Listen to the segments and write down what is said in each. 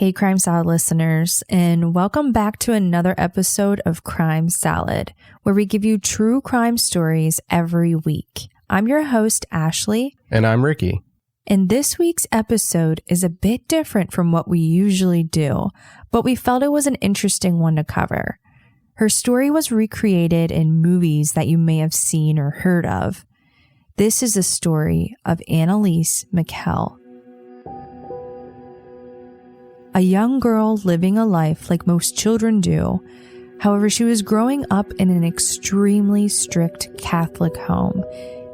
Hey Crime Salad listeners, and welcome back to another episode of Crime Salad, where we give you true crime stories every week. I'm your host, Ashley. And I'm Ricky. And this week's episode is a bit different from what we usually do, but we felt it was an interesting one to cover. Her story was recreated in movies that you may have seen or heard of. This is the story of Anneliese Michel. A young girl living a life like most children do. However, she was growing up in an extremely strict Catholic home,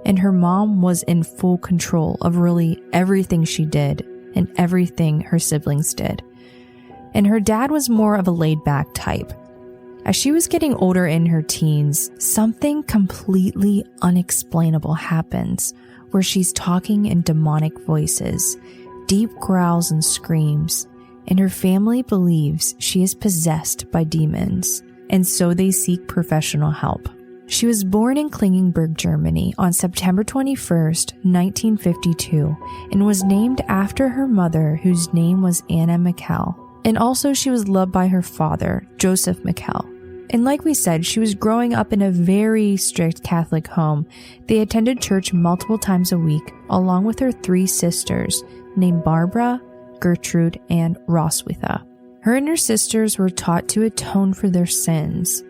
and her mom was in full control of really everything she did and everything her siblings did. And her dad was more of a laid-back type. As she was getting older in her teens, something completely unexplainable happens, where she's talking in demonic voices, deep growls and screams, and her family believes she is possessed by demons, and so they seek professional help. She was born in Klingenberg, Germany on September 21st, 1952, and was named after her mother, whose name was Anna Michel. And also she was loved by her father, Joseph Michel. And like we said, she was growing up in a very strict Catholic home. They attended church multiple times a week, along with her three sisters, named Barbara, Gertrude, and Roswitha. Her and her sisters were taught to atone for their sins.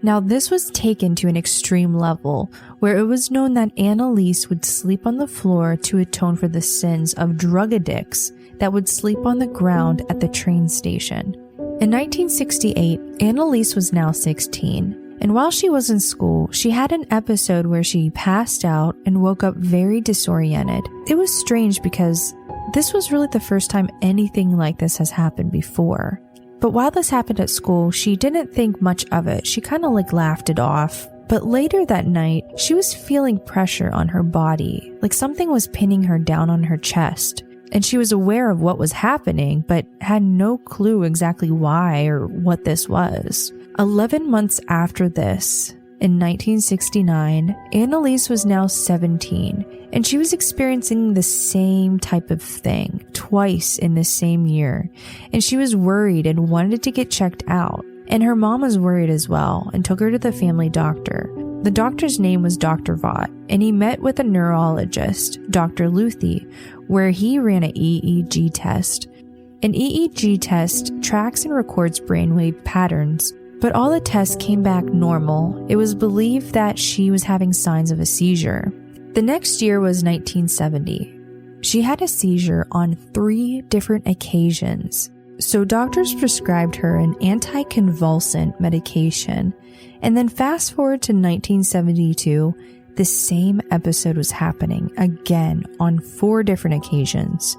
Now, this was taken to an extreme level, where it was known that Anneliese would sleep on the floor to atone for the sins of drug addicts that would sleep on the ground at the train station. In 1968, Anneliese was now 16, and while she was in school, she had an episode where she passed out and woke up very disoriented. It was strange because this was really the first time anything like this has happened before. But while this happened at school, she didn't think much of it. She kind of laughed it off. But later that night, she was feeling pressure on her body, like something was pinning her down on her chest. And she was aware of what was happening, but had no clue exactly why or what this was. 11 months after this, in 1969, Anneliese was now 17, and she was experiencing the same type of thing twice in the same year, and she was worried and wanted to get checked out. And her mom was worried as well and took her to the family doctor. The doctor's name was Dr. Vaught, and he met with a neurologist, Dr. Luthi, where he ran an EEG test. An EEG test tracks and records brainwave patterns, but all the tests came back normal. It was believed that she was having signs of a seizure. The next year was 1970. She had a seizure on 3 different occasions. So doctors prescribed her an anticonvulsant medication. And then fast forward to 1972, the same episode was happening again on 4 different occasions.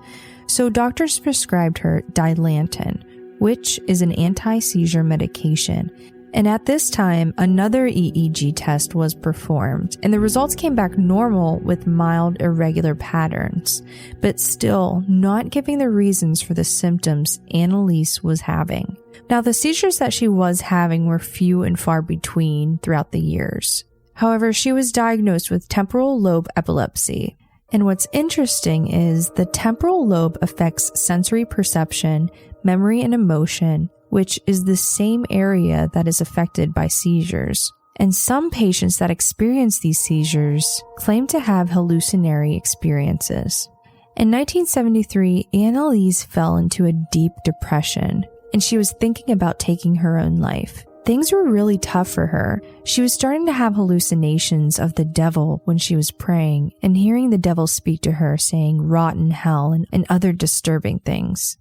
So doctors prescribed her Dilantin, which is an anti-seizure medication. And at this time, another EEG test was performed, and the results came back normal with mild irregular patterns, but still not giving the reasons for the symptoms Anneliese was having. Now, the seizures that she was having were few and far between throughout the years. However, she was diagnosed with temporal lobe epilepsy. And what's interesting is the temporal lobe affects sensory perception, memory, and emotion, which is the same area that is affected by seizures. And some patients that experience these seizures claim to have hallucinatory experiences. In 1973, Anneliese fell into a deep depression, and she was thinking about taking her own life. Things were really tough for her. She was starting to have hallucinations of the devil when she was praying, and hearing the devil speak to her saying rotten hell and other disturbing things.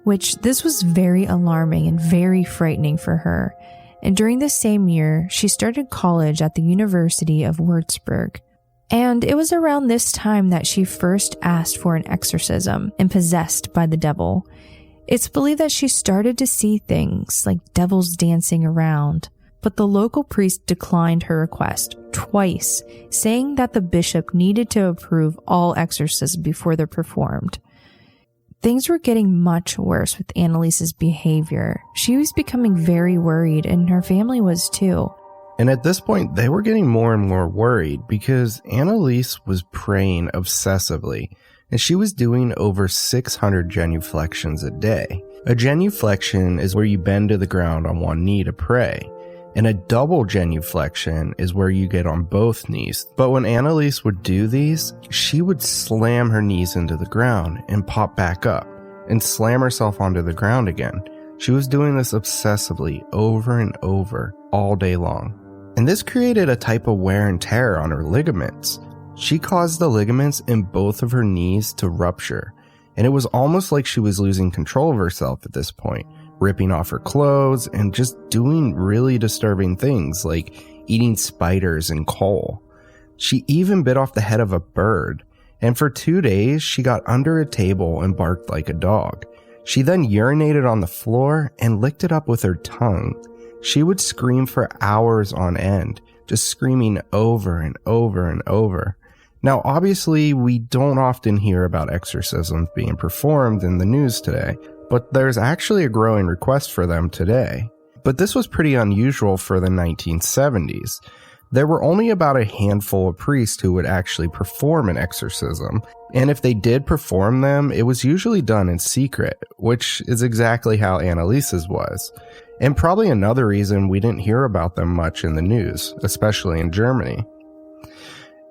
Which this was very alarming and very frightening for her. And during the same year, she started college at the University of Würzburg. And it was around this time that she first asked for an exorcism and possessed by the devil. It's believed that she started to see things like devils dancing around, but the local priest declined her request twice, saying that the bishop needed to approve all exorcisms before they're performed. Things were getting much worse with Anneliese's behavior. She was becoming very worried, and her family was too. And at this point, they were getting more and more worried because Anneliese was praying obsessively, and she was doing over 600 genuflections a day. A genuflexion is where you bend to the ground on one knee to pray, and a double genuflexion is where you get on both knees. But when Anneliese would do these, she would slam her knees into the ground and pop back up and slam herself onto the ground again. She was doing this obsessively over and over all day long. And this created a type of wear and tear on her ligaments. She caused the ligaments in both of her knees to rupture, and it was almost like she was losing control of herself at this point, ripping off her clothes and just doing really disturbing things like eating spiders and coal. She even bit off the head of a bird, and for 2 days she got under a table and barked like a dog. She then urinated on the floor and licked it up with her tongue. She would scream for hours on end, just screaming over and over and over. Now, obviously, we don't often hear about exorcisms being performed in the news today, but there's actually a growing request for them today. But this was pretty unusual for the 1970s. There were only about a handful of priests who would actually perform an exorcism, and if they did perform them, it was usually done in secret, which is exactly how Anneliese's was. And probably another reason we didn't hear about them much in the news, especially in Germany.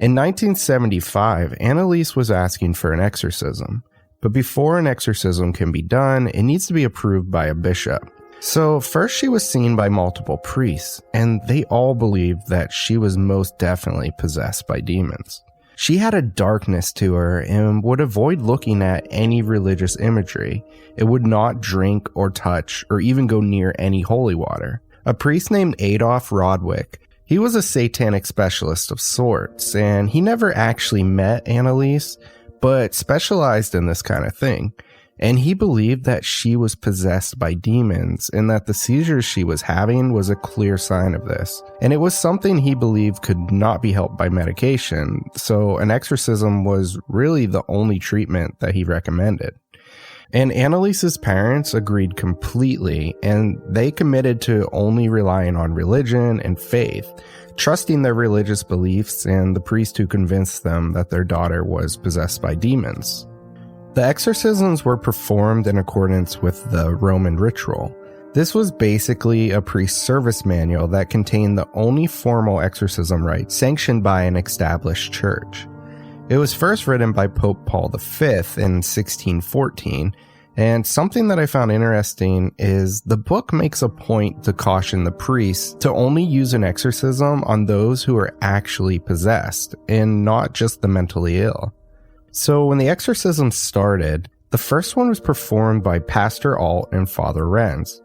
In 1975, Anneliese was asking for an exorcism, but before an exorcism can be done, it needs to be approved by a bishop. So first she was seen by multiple priests, and they all believed that she was most definitely possessed by demons. She had a darkness to her and would avoid looking at any religious imagery. It would not drink or touch or even go near any holy water. A priest named Adolf Rodwick, he was a satanic specialist of sorts, and he never actually met Anneliese, but specialized in this kind of thing. And he believed that she was possessed by demons and that the seizures she was having was a clear sign of this. And it was something he believed could not be helped by medication, so an exorcism was really the only treatment that he recommended. And Anneliese's parents agreed completely, and they committed to only relying on religion and faith, trusting their religious beliefs and the priest who convinced them that their daughter was possessed by demons. The exorcisms were performed in accordance with the Roman ritual. This was basically a priest's service manual that contained the only formal exorcism rites sanctioned by an established church. It was first written by Pope Paul V in 1614, and something that I found interesting is the book makes a point to caution the priests to only use an exorcism on those who are actually possessed, and not just the mentally ill. So when the exorcism started, the first one was performed by Pastor Alt and Father Renz.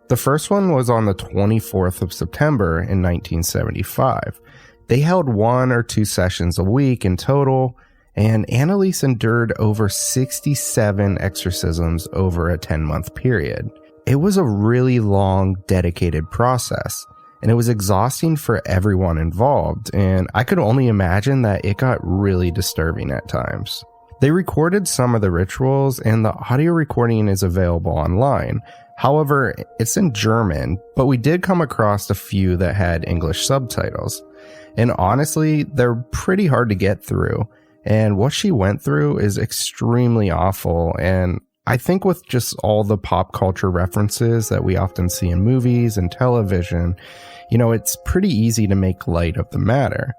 The first one was on the 24th of September in 1975. They held 1 or 2 sessions a week in total, and Anneliese endured over 67 exorcisms over a 10-month period. It was a really long, dedicated process, and it was exhausting for everyone involved, and I could only imagine that it got really disturbing at times. They recorded some of the rituals, and the audio recording is available online. However, it's in German, but we did come across a few that had English subtitles. And honestly, they're pretty hard to get through, and what she went through is extremely awful, and I think with just all the pop culture references that we often see in movies and television, it's pretty easy to make light of the matter.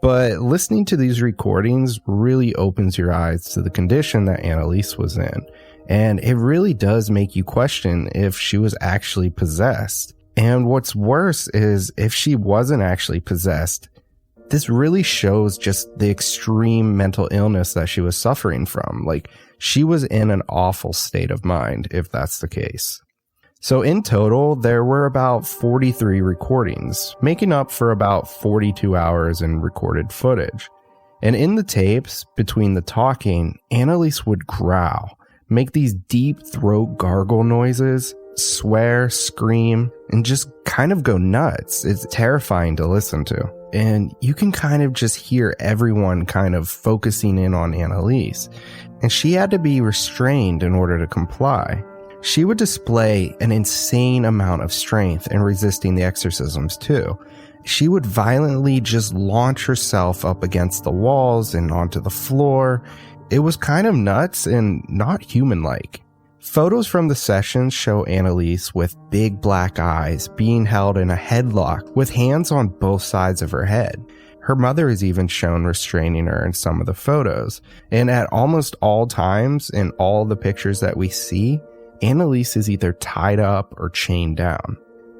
But listening to these recordings really opens your eyes to the condition that Anneliese was in. And it really does make you question if she was actually possessed. And what's worse is if she wasn't actually possessed, this really shows just the extreme mental illness that she was suffering from. Like, she was in an awful state of mind, if that's the case. So in total, there were about 43 recordings, making up for about 42 hours in recorded footage. And in the tapes, between the talking, Anneliese would growl, make these deep throat gargle noises, swear, scream, and just kind of go nuts. It's terrifying to listen to. And you can kind of just hear everyone kind of focusing in on Anneliese. And she had to be restrained in order to comply. She would display an insane amount of strength in resisting the exorcisms too. She would violently just launch herself up against the walls and onto the floor. It was kind of nuts and not human-like. Photos from the sessions show Anneliese with big black eyes being held in a headlock with hands on both sides of her head. Her mother is even shown restraining her in some of the photos, and at almost all times in all the pictures that we see, Anneliese is either tied up or chained down.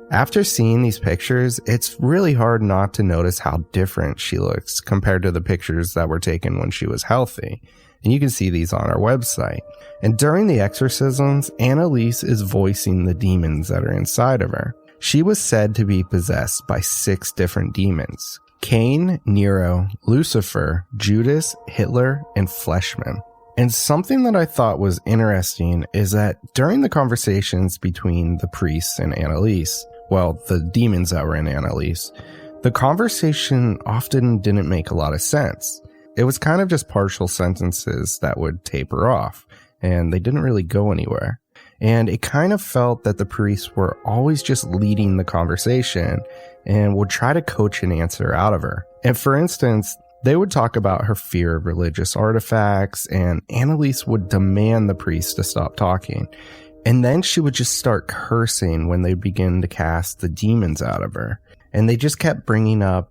After seeing these pictures, it's really hard not to notice how different she looks compared to the pictures that were taken when she was healthy. And you can see these on our website. And during the exorcisms, Anneliese is voicing the demons that are inside of her. She was said to be possessed by 6 different demons: Cain, Nero, Lucifer, Judas, Hitler, and Fleshman. And something that I thought was interesting is that during the conversations between the priests and Anneliese, well, the demons that were in Anneliese, the conversation often didn't make a lot of sense. It was kind of just partial sentences that would taper off, and they didn't really go anywhere. And it kind of felt that the priests were always just leading the conversation and would try to coach an answer out of her. And for instance, they would talk about her fear of religious artifacts, and Anneliese would demand the priest to stop talking. And then she would just start cursing when they begin to cast the demons out of her. And they just kept bringing up,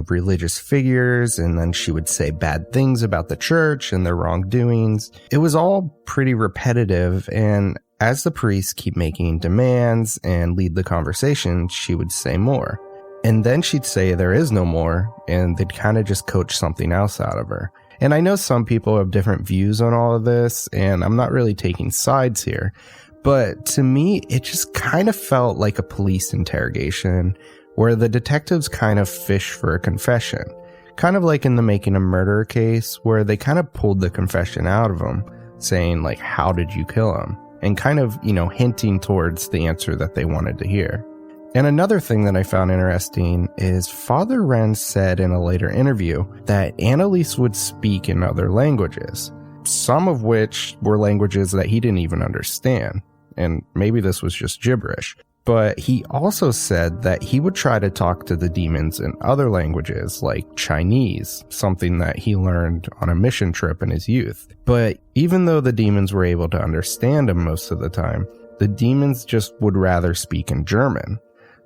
religious figures, and then she would say bad things about the church and their wrongdoings. It was all pretty repetitive, and as the priests keep making demands and lead the conversation, she would say more. And then she'd say there is no more, and they'd kind of just coach something else out of her. And I know some people have different views on all of this, and I'm not really taking sides here, but to me, it just kind of felt like a police interrogation where the detectives kind of fish for a confession. Kind of like in the Making a Murderer case, where they kind of pulled the confession out of him, saying like, how did you kill him? And kind of, hinting towards the answer that they wanted to hear. And another thing that I found interesting is Father Wren said in a later interview that Anneliese would speak in other languages, some of which were languages that he didn't even understand. And maybe this was just gibberish. But he also said that he would try to talk to the demons in other languages like Chinese, something that he learned on a mission trip in his youth. But even though the demons were able to understand him most of the time, the demons just would rather speak in German.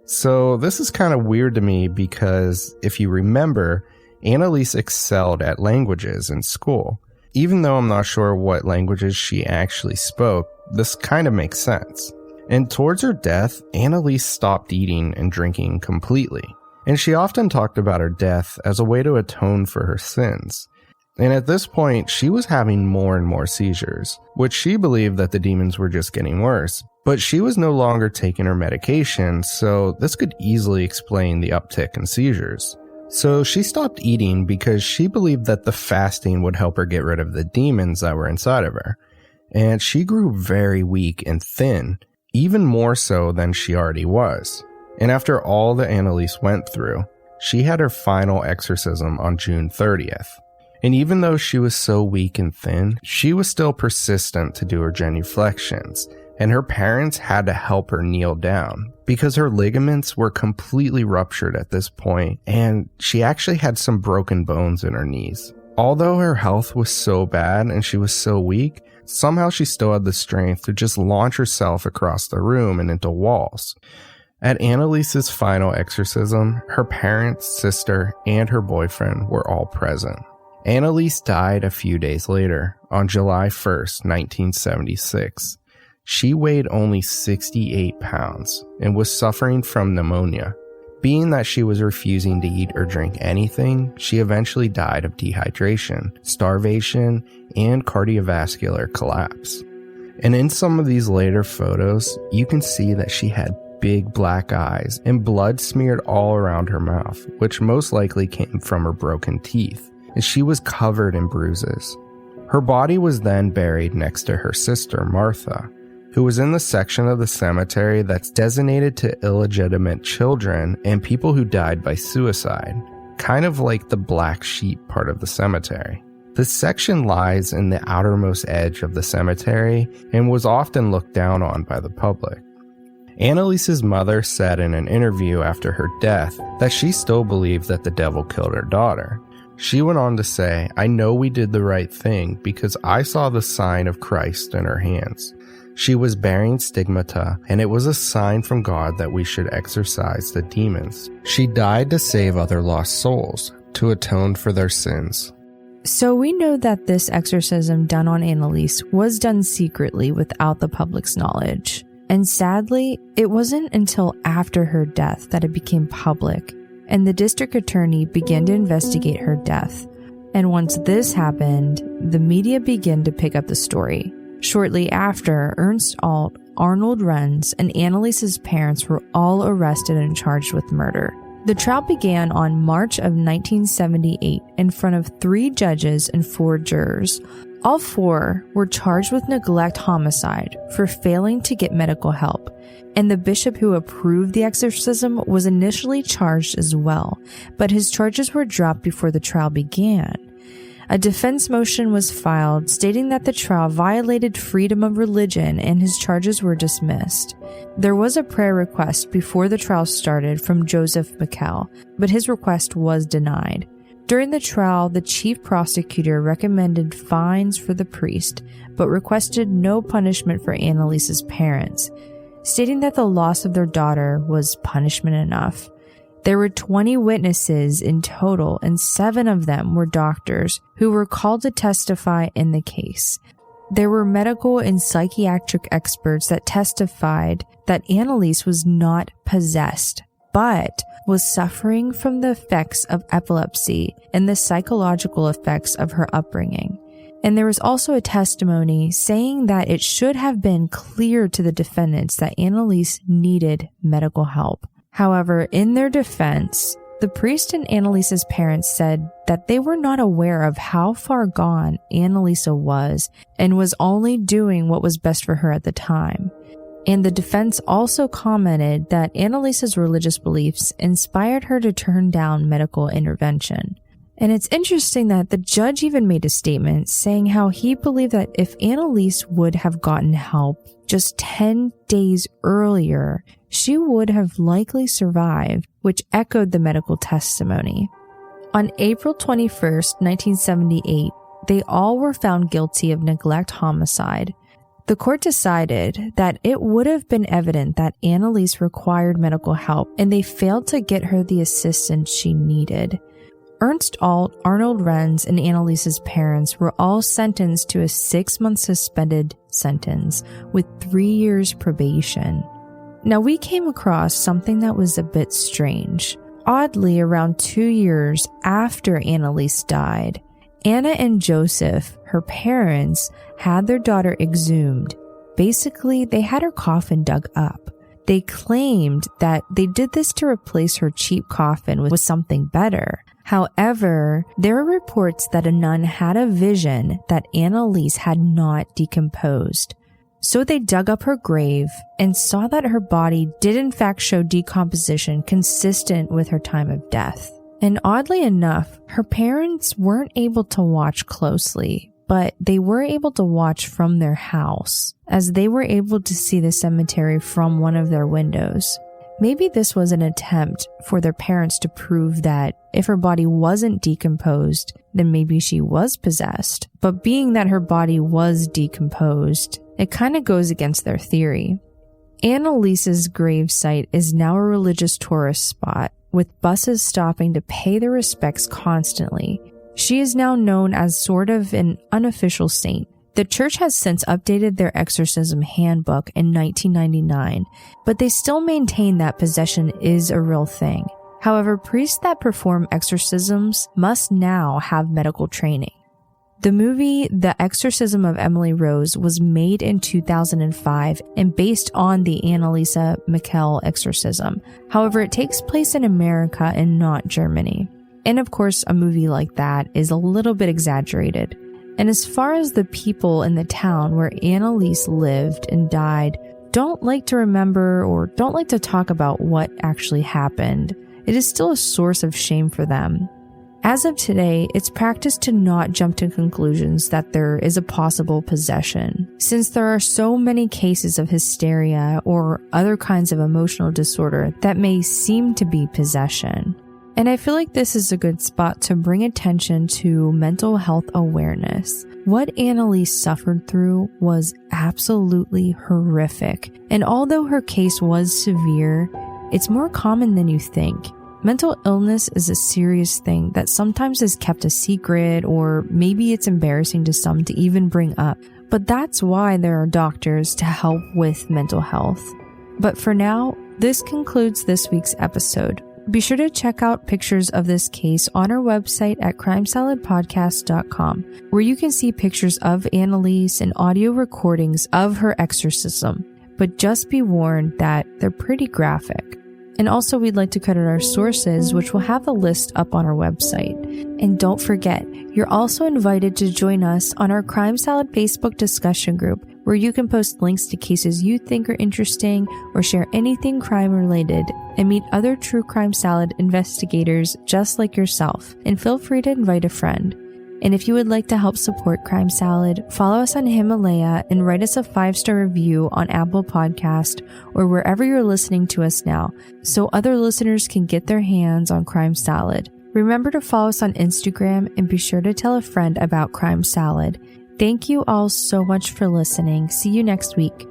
So this is kind of weird to me because if you remember, Anneliese excelled at languages in school. Even though I'm not sure what languages she actually spoke, this kind of makes sense. And towards her death, Anneliese stopped eating and drinking completely. And she often talked about her death as a way to atone for her sins. And at this point, she was having more and more seizures, which she believed that the demons were just getting worse. But she was no longer taking her medication, so this could easily explain the uptick in seizures. So she stopped eating because she believed that the fasting would help her get rid of the demons that were inside of her. And she grew very weak and thin, even more so than she already was. And after all that Anneliese went through, she had her final exorcism on June 30th. And even though she was so weak and thin, she was still persistent to do her genuflections, and her parents had to help her kneel down because her ligaments were completely ruptured at this point, and she actually had some broken bones in her knees. Although her health was so bad and she was so weak, somehow she still had the strength to just launch herself across the room and into walls. At Anneliese's final exorcism, her parents, sister, and her boyfriend were all present. Anneliese died a few days later, on July 1st, 1976. She weighed only 68 pounds and was suffering from pneumonia. Being that she was refusing to eat or drink anything, she eventually died of dehydration, starvation, and cardiovascular collapse. And in some of these later photos, you can see that she had big black eyes and blood smeared all around her mouth, which most likely came from her broken teeth, and she was covered in bruises. Her body was then buried next to her sister, Martha, who was in the section of the cemetery that's designated to illegitimate children and people who died by suicide, kind of like the black sheep part of the cemetery. This section lies in the outermost edge of the cemetery and was often looked down on by the public. Anneliese's mother said in an interview after her death that she still believed that the devil killed her daughter. She went on to say, "I know we did the right thing because I saw the sign of Christ in her hands. She was bearing stigmata, and it was a sign from God that we should exorcise the demons. She died to save other lost souls, to atone for their sins. So we know that this exorcism done on Anneliese was done secretly without the public's knowledge. And sadly, it wasn't until after her death that it became public, and the district attorney began to investigate her death. And once this happened, the media began to pick up the story. Shortly after, Ernst Alt, Arnold Renz, and Anneliese's parents were all arrested and charged with murder. The trial began on March of 1978 in front of 3 judges and 4 jurors. All 4 were charged with neglect homicide for failing to get medical help, and the bishop who approved the exorcism was initially charged as well, but his charges were dropped before the trial began. A defense motion was filed stating that the trial violated freedom of religion and his charges were dismissed. There was a prayer request before the trial started from Joseph Michel, but his request was denied. During the trial, the chief prosecutor recommended fines for the priest, but requested no punishment for Anneliese's parents, stating that the loss of their daughter was punishment enough. There were 20 witnesses in total, and 7 of them were doctors who were called to testify in the case. There were medical and psychiatric experts that testified that Anneliese was not possessed, but was suffering from the effects of epilepsy and the psychological effects of her upbringing. And there was also a testimony saying that it should have been clear to the defendants that Anneliese needed medical help. However, in their defense, the priest and Anneliese's parents said that they were not aware of how far gone Anneliese was and was only doing what was best for her at the time. And the defense also commented that Anneliese's religious beliefs inspired her to turn down medical intervention. And it's interesting that the judge even made a statement saying how he believed that if Anneliese would have gotten help just 10 days earlier, she would have likely survived, which echoed the medical testimony. On April 21st, 1978, they all were found guilty of neglect homicide. The court decided that it would have been evident that Anneliese required medical help and they failed to get her the assistance she needed. Ernst Alt, Arnold Renz, and Anneliese's parents were all sentenced to a 6-month suspended sentence with 3 years probation. Now, we came across something that was a bit strange. Oddly, around 2 years after Anneliese died, Anna and Joseph, her parents, had their daughter exhumed. Basically, they had her coffin dug up. They claimed that they did this to replace her cheap coffin with something better. However, there are reports that a nun had a vision that Anneliese had not decomposed. So they dug up her grave and saw that her body did in fact show decomposition consistent with her time of death. And oddly enough, her parents weren't able to watch closely, but they were able to watch from their house, as they were able to see the cemetery from one of their windows. Maybe this was an attempt for their parents to prove that if her body wasn't decomposed, then maybe she was possessed. But being that her body was decomposed, it kind of goes against their theory. Anneliese's grave site is now a religious tourist spot, with buses stopping to pay their respects constantly. She is now known as sort of an unofficial saint. The church has since updated their exorcism handbook in 1999, but they still maintain that possession is a real thing. However, priests that perform exorcisms must now have medical training. The movie The Exorcism of Emily Rose was made in 2005 and based on the Anneliese Michel exorcism. However, it takes place in America and not Germany. And of course, a movie like that is a little bit exaggerated. And as far as the people in the town where Anneliese lived and died don't like to remember or don't like to talk about what actually happened, it is still a source of shame for them. As of today, it's practiced to not jump to conclusions that there is a possible possession, since there are so many cases of hysteria or other kinds of emotional disorder that may seem to be possession. And I feel like this is a good spot to bring attention to mental health awareness. What Anneliese suffered through was absolutely horrific. And although her case was severe, it's more common than you think. Mental illness is a serious thing that sometimes is kept a secret, or maybe it's embarrassing to some to even bring up. But that's why there are doctors to help with mental health. But for now, this concludes this week's episode. Be sure to check out pictures of this case on our website at crimesaladpodcast.com, where you can see pictures of Anneliese and audio recordings of her exorcism. But just be warned that they're pretty graphic. And also, we'd like to credit our sources, which will have the list up on our website. And don't forget, you're also invited to join us on our Crime Salad Facebook discussion group, where you can post links to cases you think are interesting or share anything crime related and meet other True Crime Salad investigators just like yourself. And feel free to invite a friend. And if you would like to help support Crime Salad, follow us on Himalaya and write us a 5-star review on Apple Podcast or wherever you're listening to us now, so other listeners can get their hands on Crime Salad. Remember to follow us on Instagram and be sure to tell a friend about Crime Salad. Thank you all so much for listening. See you next week.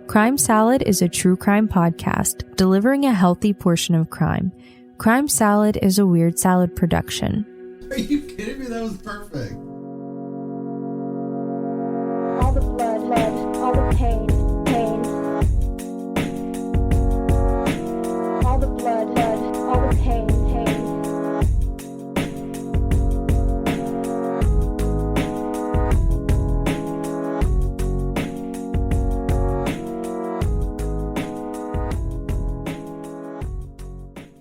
Crime Salad is a true crime podcast delivering a healthy portion of crime. Crime Salad is a Weird Salad production. Are you kidding me? That was perfect. All the blood, all the pain.